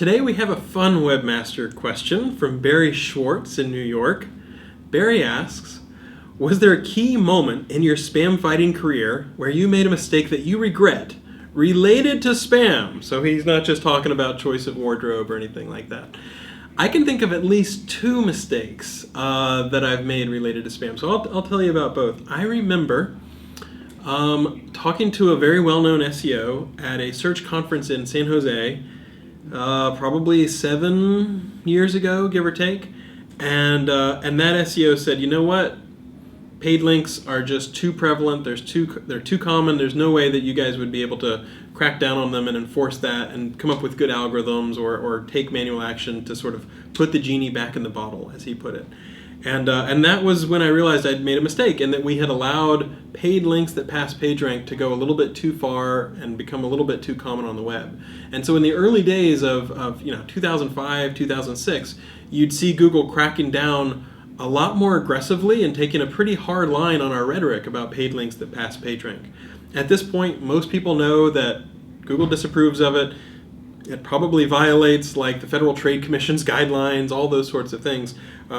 Today we have a fun webmaster question from Barry Schwartz in New York. Barry asks, was there a key moment in your spam fighting career where you made a mistake that you regret related to spam? So he's not just talking about choice of wardrobe or anything like that. I can think of at least two mistakes that I've made related to spam. So I'll tell you about both. I remember talking to a very well-known SEO at a search conference in San Jose, probably 7 years ago, give or take. And that SEO said, you know what? Paid links are just too prevalent. They're too common. There's no way that you guys would be able to crack down on them and enforce that and come up with good algorithms or take manual action to sort of put the genie back in the bottle, as he put it. And that was when I realized I'd made a mistake and that we had allowed paid links that pass PageRank to go a little bit too far and become a little bit too common on the web. And so in the early days of 2005, 2006, you'd see Google cracking down a lot more aggressively and taking a pretty hard line on our rhetoric about paid links that pass PageRank. At this point, most people know that Google disapproves of it. It probably violates like the Federal Trade Commission's guidelines, all those sorts of things.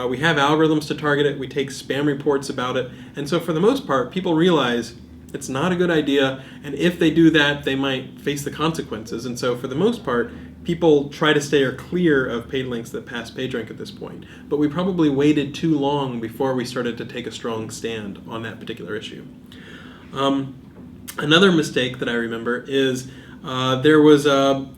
We have algorithms to target it. We take spam reports about it. And so for the most part, people realize it's not a good idea. And if they do that, they might face the consequences. And so for the most part, people try to stay clear of paid links that pass PageRank at this point. But we probably waited too long before we started to take a strong stand on that particular issue. Another mistake that I remember is there was a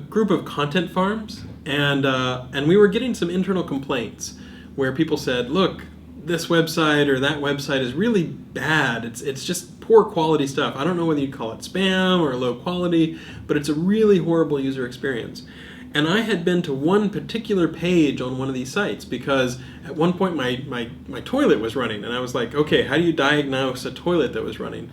group of content farms, and we were getting some internal complaints where people said, look, this website or that website is really bad. It's just poor quality stuff. I don't know whether you'd call it spam or low quality, but it's a really horrible user experience. And I had been to one particular page on one of these sites because at one point my toilet was running, and I was like, okay, how do you diagnose a toilet that was running?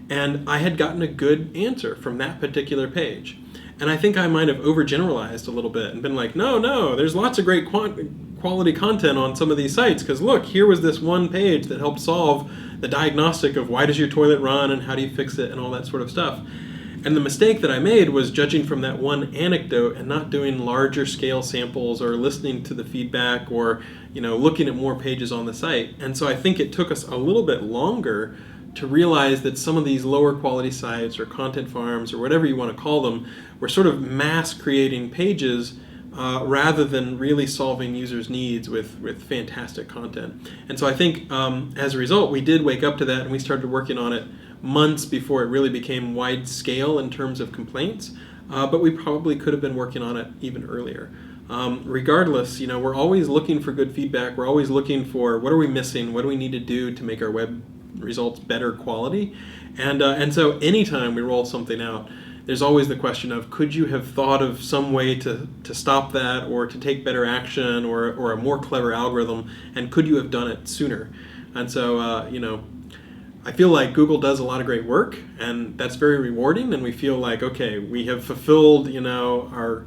And I had gotten a good answer from that particular page. And I think I might have overgeneralized a little bit and been like, no, there's lots of great quality content on some of these sites, because look, here was this one page that helped solve the diagnostic of why does your toilet run and how do you fix it and all that sort of stuff. And the mistake that I made was judging from that one anecdote and not doing larger scale samples or listening to the feedback or looking at more pages on the site. And so I think it took us a little bit longer to realize that some of these lower quality sites or content farms or whatever you want to call them were sort of mass creating pages rather than really solving users' needs with fantastic content. And so I think as a result, we did wake up to that and we started working on it months before it really became wide scale in terms of complaints, but we probably could have been working on it even earlier. Regardless, we're always looking for good feedback. We're always looking for what are we missing, what do we need to do to make our web results better quality, and so anytime we roll something out, there's always the question of could you have thought of some way to stop that or to take better action or a more clever algorithm, and could you have done it sooner? And so I feel like Google does a lot of great work, and that's very rewarding, and we feel like, okay, we have fulfilled our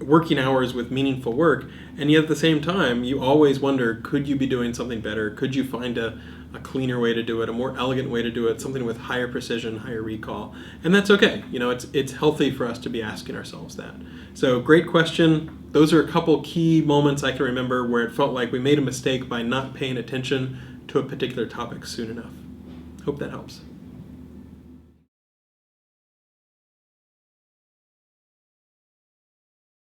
working hours with meaningful work. And yet at the same time, you always wonder, could you be doing something better? Could you find a cleaner way to do it, a more elegant way to do it, something with higher precision, higher recall? And that's okay. It's healthy for us to be asking ourselves that. So great question. Those are a couple key moments I can remember where it felt like we made a mistake by not paying attention to a particular topic soon enough. Hope that helps.